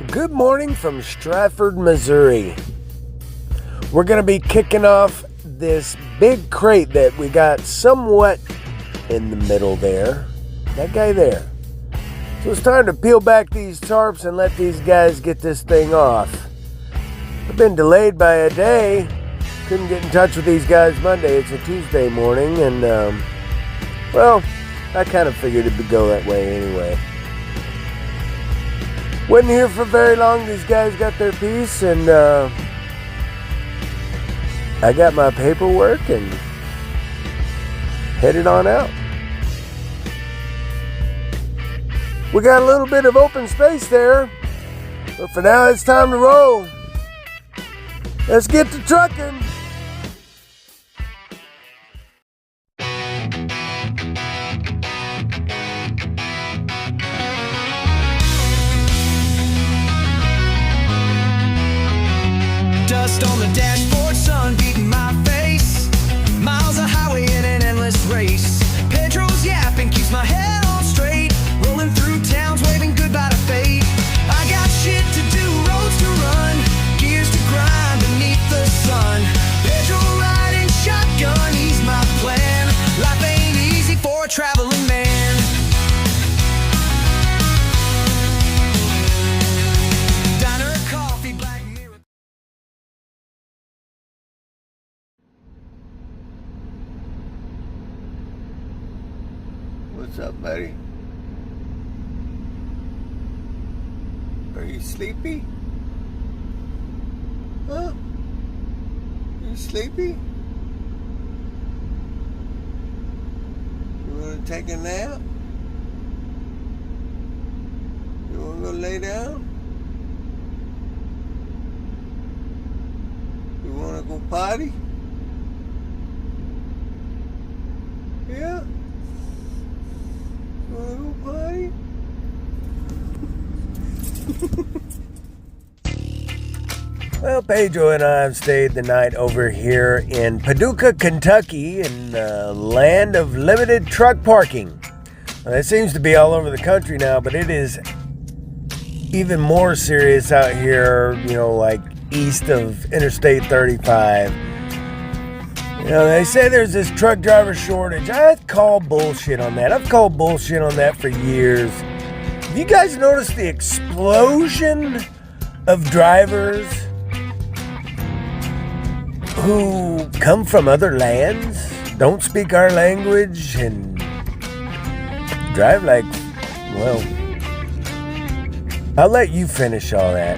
Good morning from Strafford, Missouri. We're going to be kicking off this big crate that we got somewhat in the middle there. That guy there. So it's time to peel back these tarps and let these guys get this thing off. I've been delayed by a day. Couldn't get in touch with these guys Monday. It's a Tuesday morning, and well, I kind of figured it would go that way anyway. Wasn't here for very long. These guys got their piece, and I got my paperwork and headed on out. We got a little bit of open space there, but for now it's time to roll. Let's get to trucking. Dust on the dashboard, sun beating my face. Miles of highway in an endless race. Pedro's yapping keeps my head on straight. Rolling through towns, waving goodbye to fate. I got shit to do, roads to run, gears to grind beneath the sun. Pedro riding shotgun, he's my plan. Life ain't easy for a traveling man. Diner, coffee, black mirror. What's up, buddy? Are you sleepy? Huh? You sleepy? You wanna take a nap? You wanna go lay down? You wanna go potty? Yeah? You wanna go potty? Well, Pedro and I have stayed the night over here in Paducah, Kentucky, in the land of limited truck parking. Well, that seems to be all over the country now, but it is even more serious out here, like east of Interstate 35. They say there's this truck driver shortage. I call bullshit on that. I've called bullshit on that for years. Have you guys noticed the explosion of drivers who come from other lands, don't speak our language, and drive like, well, I'll let you finish all that.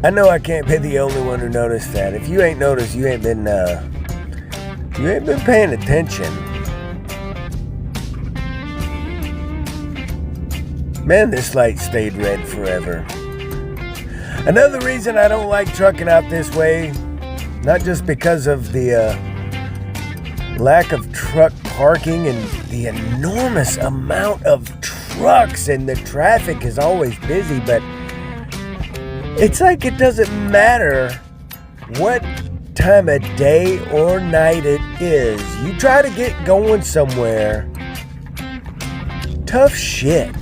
I know I can't be the only one who noticed that. If you ain't noticed, you ain't been paying attention. Man, this light stayed red forever. Another reason I don't like trucking out this way, not just because of the lack of truck parking and the enormous amount of trucks, and the traffic is always busy, but it's like it doesn't matter what time of day or night it is. You try to get going somewhere, tough shit.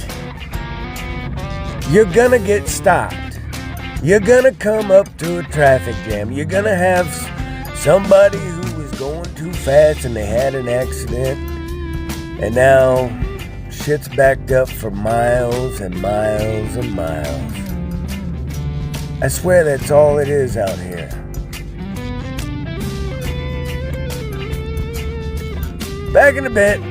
You're gonna get stopped. You're gonna come up to a traffic jam. You're gonna have somebody who was going too fast and they had an accident, and now shit's backed up for miles and miles and miles. I swear that's all it is out here. Back in a bit.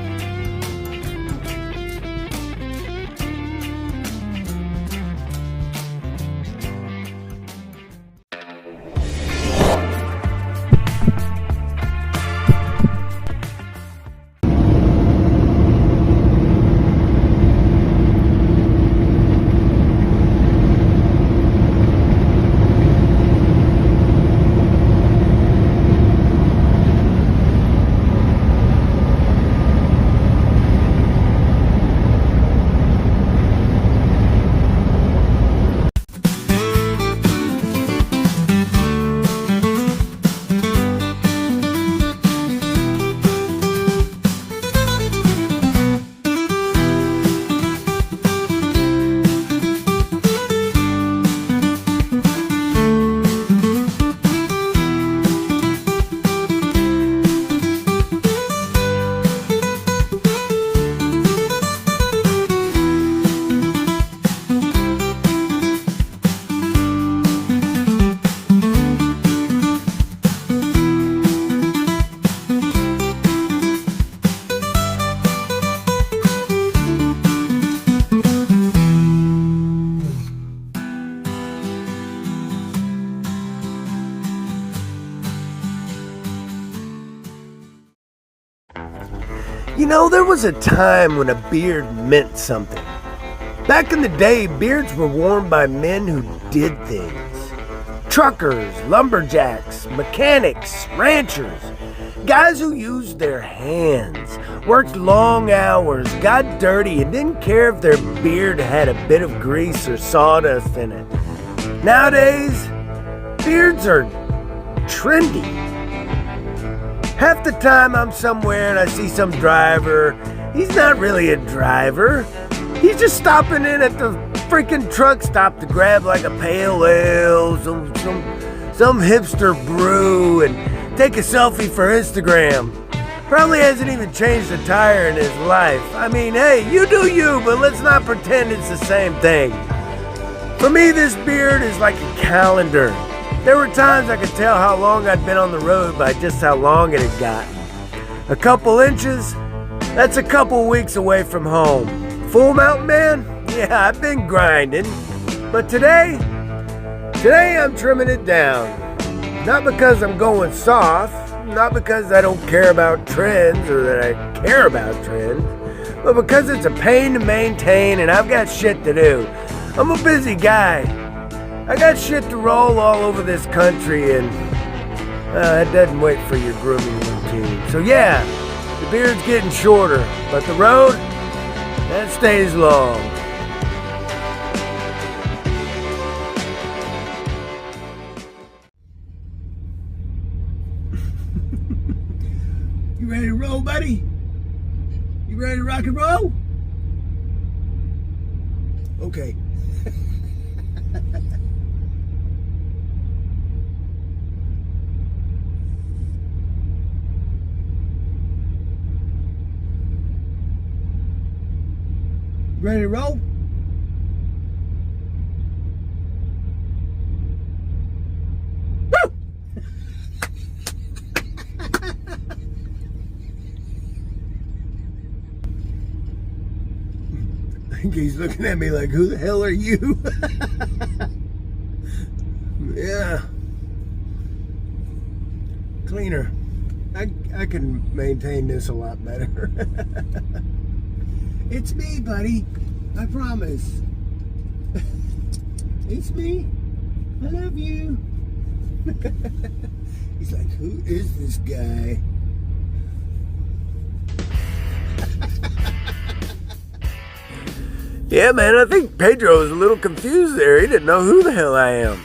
You know, there was a time when a beard meant something. Back in the day, beards were worn by men who did things. Truckers, lumberjacks, mechanics, ranchers. Guys who used their hands, worked long hours, got dirty, and didn't care if their beard had a bit of grease or sawdust in it. Nowadays, beards are trendy. Half the time I'm somewhere and I see some driver, he's not really a driver. He's just stopping in at the freaking truck stop to grab like a pale ale, some hipster brew, and take a selfie for Instagram. Probably hasn't even changed a tire in his life. I mean, hey, you do you, but let's not pretend it's the same thing. For me, this beard is like a calendar. There were times I could tell how long I'd been on the road by just how long it had gotten. A couple inches, that's a couple weeks away from home. Full mountain man? Yeah, I've been grinding. But today I'm trimming it down. Not because I'm going soft, not because I don't care about trends or that I care about trends, but because it's a pain to maintain and I've got shit to do. I'm a busy guy. I got shit to roll all over this country, and it doesn't wait for your grooming routine. So yeah, the beard's getting shorter, but the road, that stays long. You ready to roll, buddy? You ready to rock and roll? Okay. Ready to roll? Woo! I think he's looking at me like, who the hell are you? Yeah. Cleaner. I can maintain this a lot better. It's me, buddy. I promise. It's me. I love you. He's like, who is this guy? Yeah, man, I think Pedro was a little confused there. He didn't know who the hell I am.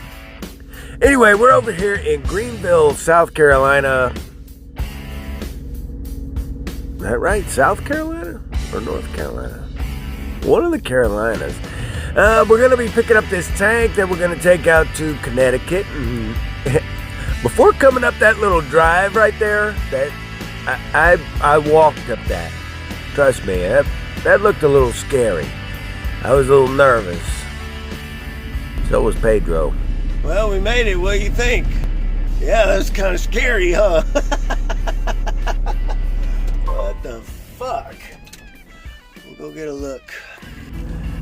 Anyway, we're over here in Greenville, South Carolina. Is that right? South Carolina? Or North Carolina? One of the Carolinas. We're going to be picking up this tank that we're going to take out to Connecticut. And before coming up that little drive right there, that I walked up that. Trust me, that looked a little scary. I was a little nervous. So was Pedro. Well, we made it. What do you think? Yeah, that was kind of scary, huh? What the fuck? We'll go get a look.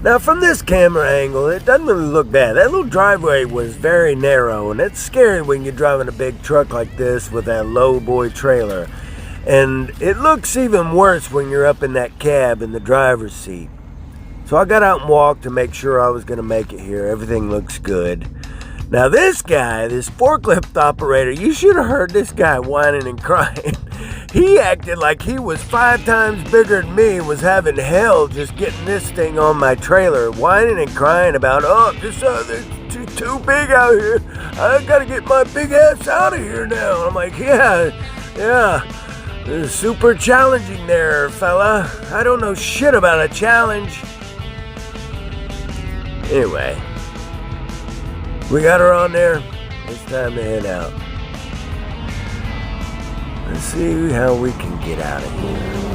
Now, from this camera angle, it doesn't really look bad. That little driveway was very narrow, and it's scary when you're driving a big truck like this with that low boy trailer. And it looks even worse when you're up in that cab in the driver's seat. So I got out and walked to make sure I was going to make it here. Everything looks good. Now this guy, this forklift operator, you should have heard this guy whining and crying. He acted like he was 5 times bigger than me and was having hell just getting this thing on my trailer, whining and crying about, it's too big out here. I got to get my big ass out of here now. I'm like, yeah. This is super challenging there, fella. I don't know shit about a challenge. Anyway, we got her on there. It's time to head out. Let's see how we can get out of here.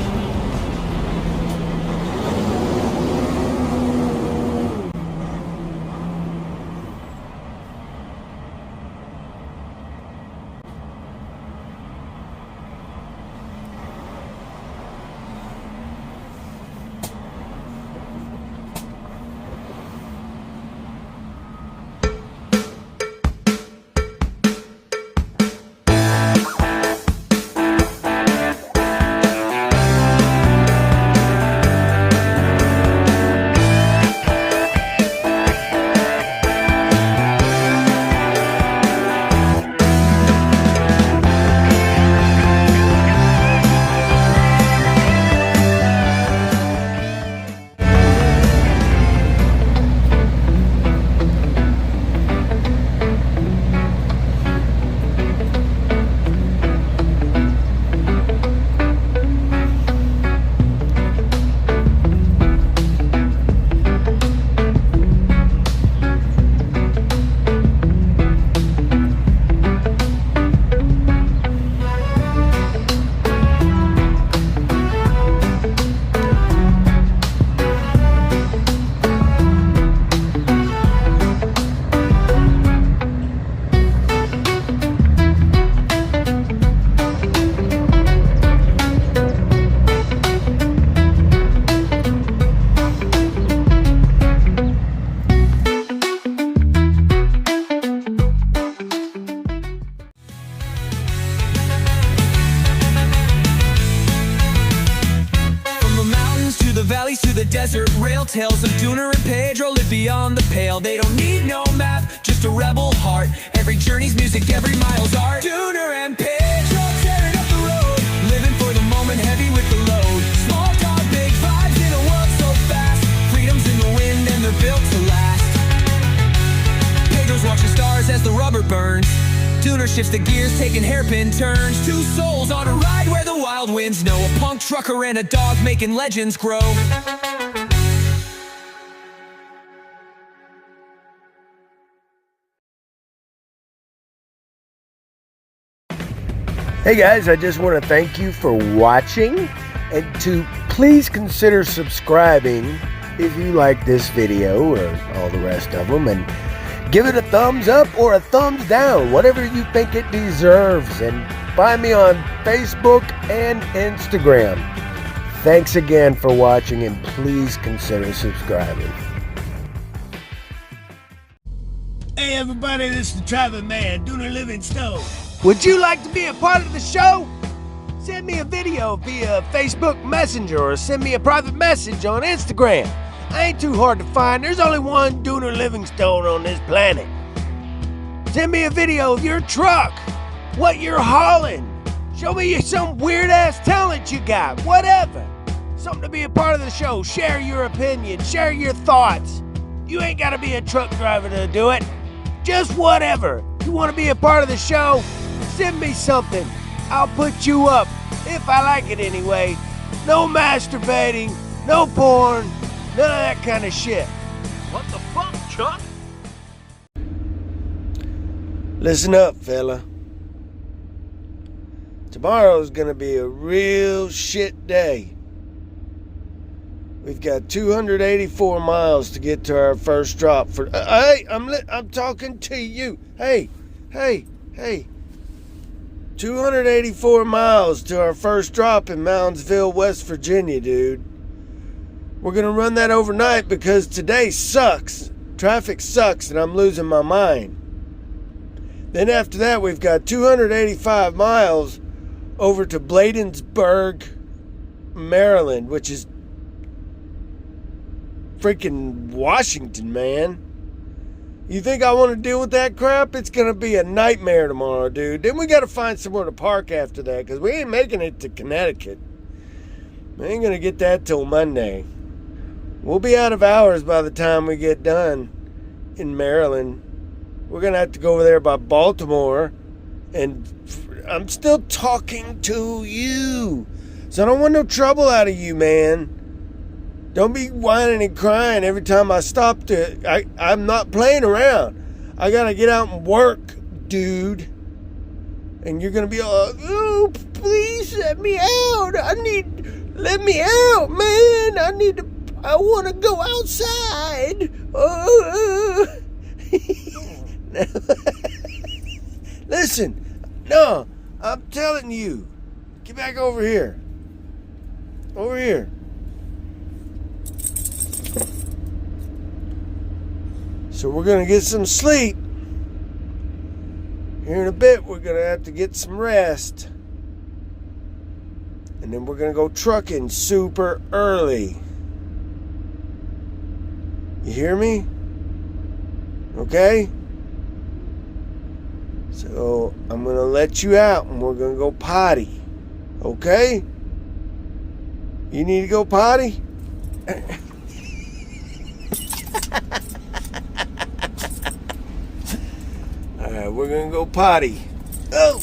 tales of Dooner and Pedro live beyond the pale. They don't need no map, just a rebel heart. Every journey's music, every mile's art. Dooner and Pedro tearing up the road, living for the moment, heavy with the load. Small talk, big vibes in a world so fast. Freedom's in the wind and they're built to last. Pedro's watching stars as the rubber burns. Dooner shifts the gears, taking hairpin turns. Two souls on a ride where the wild winds know. A punk trucker and a dog making legends grow. Hey guys, I just want to thank you for watching, and to please consider subscribing if you like this video or all the rest of them, and give it a thumbs up or a thumbs down, whatever you think it deserves, and find me on Facebook and Instagram. Thanks again for watching, and please consider subscribing. Hey everybody, this is the Traveling Man, Dooner LivingStone. Would you like to be a part of the show? Send me a video via Facebook Messenger or send me a private message on Instagram. I ain't too hard to find. There's only one Dooner LivingStone on this planet. Send me a video of your truck, what you're hauling. Show me some weird-ass talent you got, whatever. Something to be a part of the show. Share your opinion, share your thoughts. You ain't got to be a truck driver to do it. Just whatever. You want to be a part of the show? Send me something. I'll put you up, if I like it anyway. No masturbating, no porn, none of that kind of shit. What the fuck, Chuck? Listen up, fella. Tomorrow's gonna be a real shit day. We've got 284 miles to get to our first drop for... hey, I'm talking to you. Hey. 284 miles to our first drop in Moundsville, West Virginia, dude. We're going to run that overnight because today sucks. Traffic sucks and I'm losing my mind. Then after that, we've got 285 miles over to Bladensburg, Maryland, which is freaking Washington, man. You think I want to deal with that crap? It's going to be a nightmare tomorrow, dude. Then we got to find somewhere to park after that because we ain't making it to Connecticut. We ain't going to get that till Monday. We'll be out of hours by the time we get done in Maryland. We're going to have to go over there by Baltimore. And I'm still talking to you. So I don't want no trouble out of you, man. Don't be whining and crying every time I stop to... I'm not playing around. I got to get out and work, dude. And you're going to be all, oh, please let me out. Let me out, man. I want to go outside. Oh. Listen, no, I'm telling you. Get back over here. Over here. So we're going to get some sleep. Here in a bit, we're going to have to get some rest. And then we're going to go trucking super early. You hear me? Okay? So I'm going to let you out and we're going to go potty. Okay? You need to go potty? Alright, we're gonna go potty. Oh!